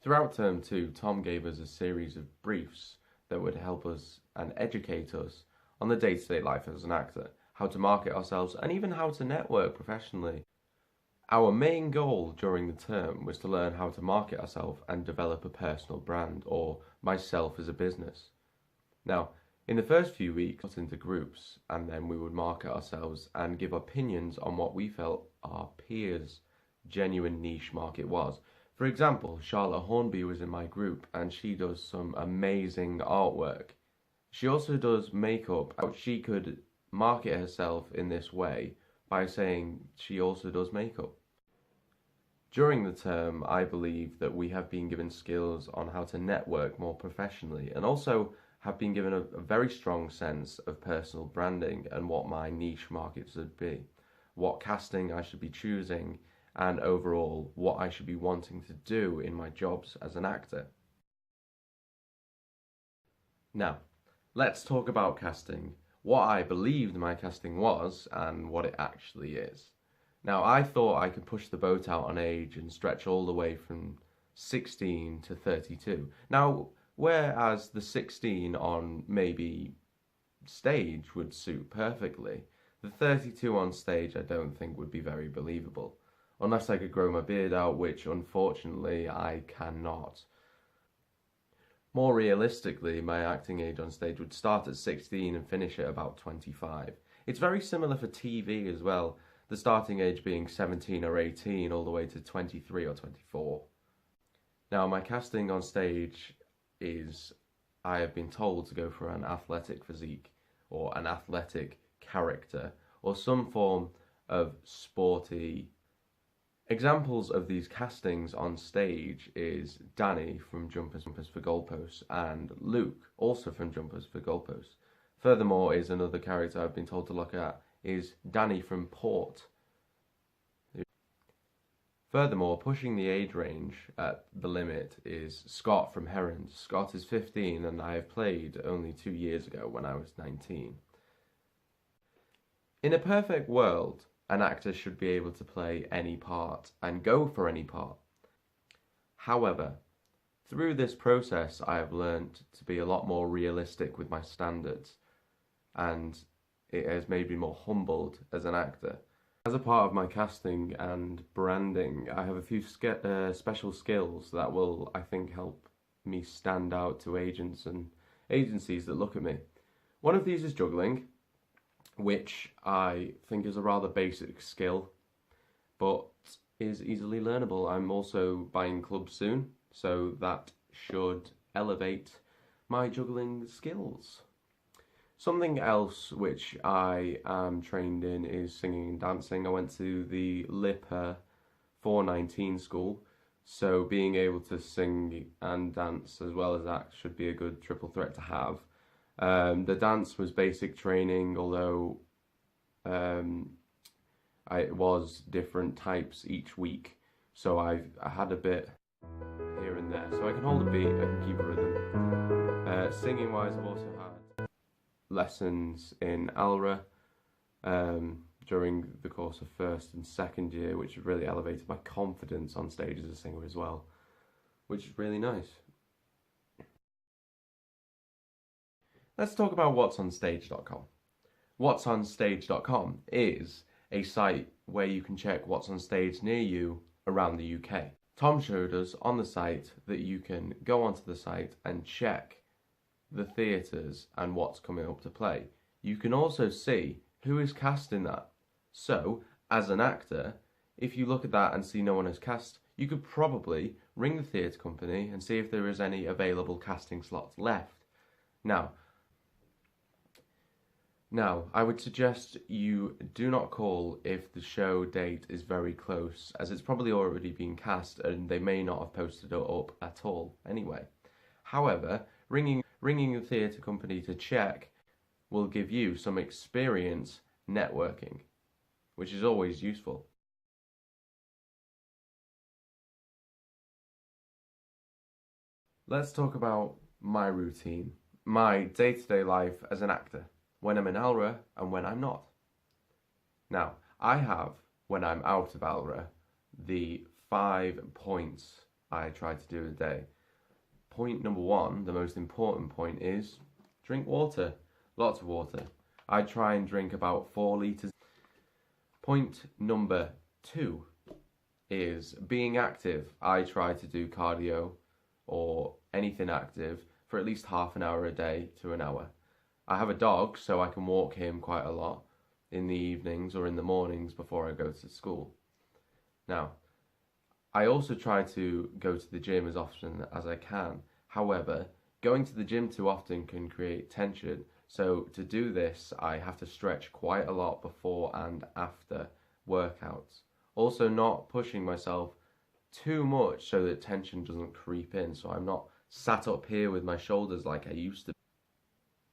Throughout term 2, Tom gave us a series of briefs that would help us and educate us on the day-to-day life as an actor, how to market ourselves, and even how to network professionally. Our main goal during the term was to learn how to market ourselves and develop a personal brand, or myself as a business. Now, in the first few weeks, we got into groups, and then we would market ourselves and give opinions on what we felt our peers' genuine niche market was. For example, Charlotte Hornby was in my group, and she does some amazing artwork. She also does makeup. She could market herself in this way by saying she also does makeup. During the term, I believe that we have been given skills on how to network more professionally, and also have been given a very strong sense of personal branding and what my niche market should be, what casting I should be choosing, and overall what I should be wanting to do in my jobs as an actor. Now, let's talk about casting, what I believed my casting was and what it actually is. Now, I thought I could push the boat out on age and stretch all the way from 16 to 32. Now, whereas the 16 on maybe stage would suit perfectly, the 32 on stage I don't think would be very believable. Unless I could grow my beard out, which unfortunately I cannot. More realistically, my acting age on stage would start at 16 and finish at about 25. It's very similar for TV as well, the starting age being 17 or 18 all the way to 23 or 24. Now, my casting on stage is, I have been told to go for an athletic physique or an athletic character or some form of sporty. Examples of these castings on stage is Danny from Jumpers for Goalposts and Luke, also from Jumpers for Goalposts. Furthermore, is another character I've been told to look at is Danny from Port. Furthermore, pushing the age range at the limit is Scott from Herons. Scott is 15 and I have played only 2 years ago when I was 19. In a perfect world, an actor should be able to play any part and go for any part. However, through this process I have learnt to be a lot more realistic with my standards, and it has made me more humbled as an actor. As a part of my casting and branding, I have a few special skills that will, I think, help me stand out to agents and agencies that look at me. One of these is juggling, which I think is a rather basic skill, but is easily learnable. I'm also buying clubs soon, so that should elevate my juggling skills. Something else which I am trained in is singing and dancing. I went to the LIPA 419 school, so being able to sing and dance as well as act should be a good triple threat to have. The dance was basic training, although it was different types each week, so I had a bit here and there, so I can hold a beat, I can keep a rhythm. Singing wise, I've also had lessons in ALRA during the course of first and second year, which really elevated my confidence on stage as a singer as well, which is really nice. Let's talk about whatsonstage.com. Whatsonstage.com is a site where you can check what's on stage near you around the UK. Tom showed us on the site that you can go onto the site and check the theatres and what's coming up to play. You can also see who is cast in that. So, as an actor, if you look at that and see no one is cast, you could probably ring the theatre company and see if there is any available casting slots left. Now, I would suggest you do not call if the show date is very close, as it's probably already been cast and they may not have posted it up at all anyway. However, ringing the theatre company to check will give you some experience networking, which is always useful. Let's talk about my routine, my day-to-day life as an actor, when I'm in ALRA and when I'm not. Now, I have, when I'm out of ALRA, the 5 points I try to do a day. Point number one, the most important point, is drink water. Lots of water. I try and drink about 4 litres. Point number two is being active. I try to do cardio or anything active for at least half an hour a day to an hour. I have a dog, so I can walk him quite a lot in the evenings or in the mornings before I go to school. Now, I also try to go to the gym as often as I can. However, going to the gym too often can create tension. So to do this, I have to stretch quite a lot before and after workouts. Also, not pushing myself too much so that tension doesn't creep in. So I'm not sat up here with my shoulders like I used to.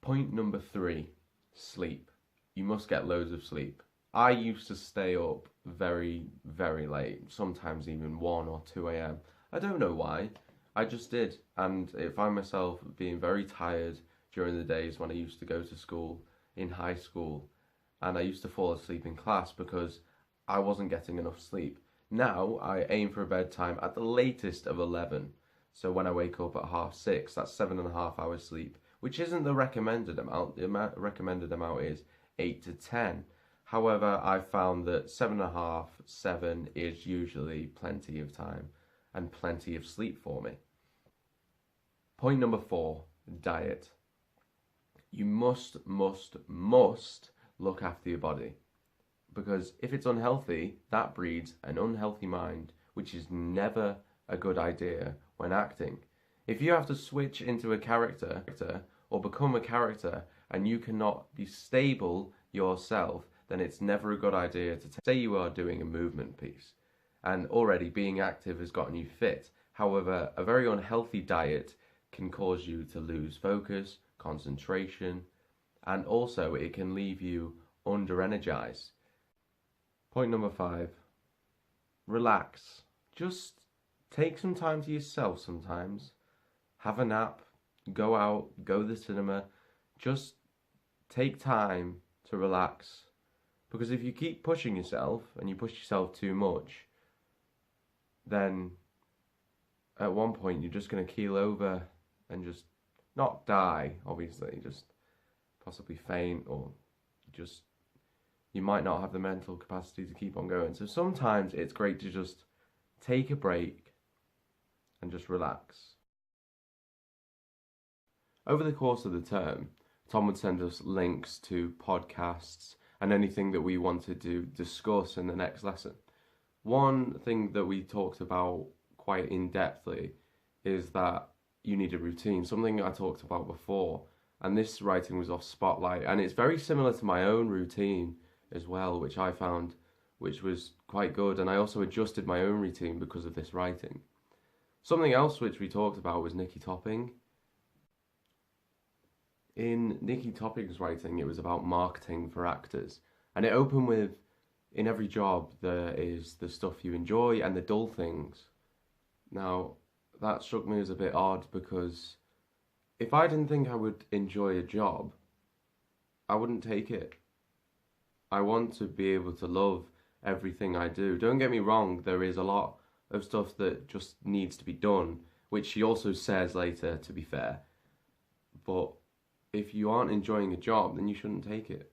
Point number three, sleep. You must get loads of sleep. I used to stay up very, very late, sometimes even 1 or 2 a.m. I don't know why, I just did. And I find myself being very tired during the days when I used to go to school in high school. And I used to fall asleep in class because I wasn't getting enough sleep. Now I aim for a bedtime at the latest of 11. So when I wake up at 6:30, that's 7.5 hours sleep, which isn't the recommended amount. The recommended amount is 8 to 10. However, I've found that 7.5, 7 is usually plenty of time and plenty of sleep for me. Point number four, diet. You must look after your body. Because if it's unhealthy, that breeds an unhealthy mind, which is never a good idea when acting. If you have to switch into a character or become a character and you cannot be stable yourself, then it's never a good idea to say you are doing a movement piece and already being active has gotten you fit. However, a very unhealthy diet can cause you to lose focus, concentration, and also it can leave you under-energized. Point number five, relax. Just take some time to yourself sometimes. Have a nap, go out, go to the cinema. Just take time to relax. Because if you keep pushing yourself and you push yourself too much, then at one point you're just going to keel over and just not die, obviously, just possibly faint, or just you might not have the mental capacity to keep on going. So sometimes it's great to just take a break and just relax. Over the course of the term, Tom would send us links to podcasts and anything that we wanted to discuss in the next lesson. One thing that we talked about quite in-depthly is that you need a routine, something I talked about before, and this writing was off Spotlight, and it's very similar to my own routine as well, which I found which was quite good, and I also adjusted my own routine because of this writing. Something else which we talked about was Nicky Topping. In Nicky Topping's writing, it was about marketing for actors, and it opened with, in every job there is the stuff you enjoy and the dull things. Now, that struck me as a bit odd, because if I didn't think I would enjoy a job, I wouldn't take it. I want to be able to love everything I do. Don't get me wrong, there is a lot of stuff that just needs to be done, which she also says later, to be fair. But if you aren't enjoying a job, then you shouldn't take it.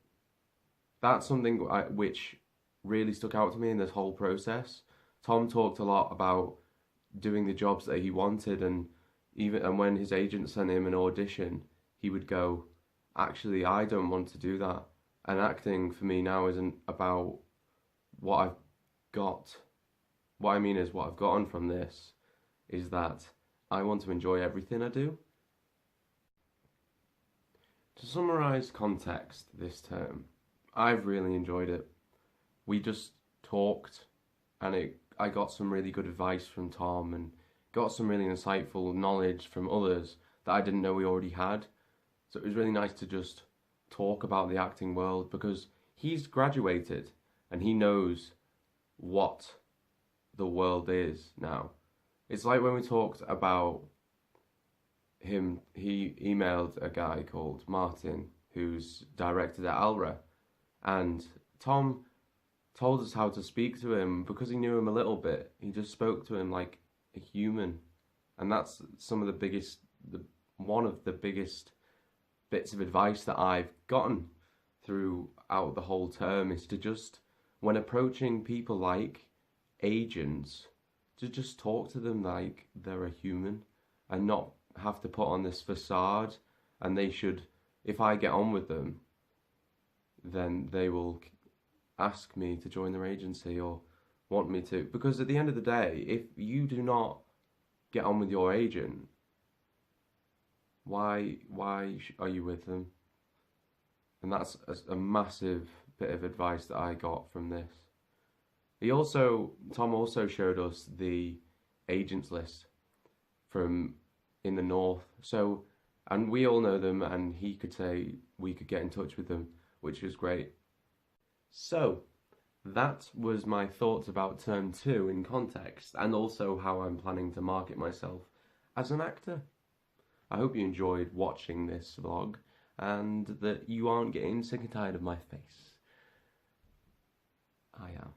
That's something which really stuck out to me in this whole process. Tom talked a lot about doing the jobs that he wanted, and when his agent sent him an audition, he would go, actually, I don't want to do that. And acting for me now isn't about what I've got. What I mean is, what I've gotten from this is that I want to enjoy everything I do. To summarise context this term, I've really enjoyed it. We just talked, and I got some really good advice from Tom and got some really insightful knowledge from others that I didn't know we already had. So it was really nice to just talk about the acting world, because he's graduated and he knows what the world is now. It's like when we talked about him, he emailed a guy called Martin who's directed at Alra, and Tom told us how to speak to him because he knew him a little bit. He just spoke to him like a human. And that's one of the biggest bits of advice that I've gotten throughout the whole term, is to just, when approaching people like agents, to just talk to them like they're a human and not have to put on this facade. And they should, if I get on with them, then they will ask me to join their agency or want me to. Because at the end of the day, if you do not get on with your agent, why are you with them? And that's a massive bit of advice that I got from this. Tom also showed us the agents list from in the north. So, and we all know them, and he could say we could get in touch with them, which was great. So, that was my thoughts about term 2 in context, and also how I'm planning to market myself as an actor. I hope you enjoyed watching this vlog, and that you aren't getting sick and tired of my face. I am.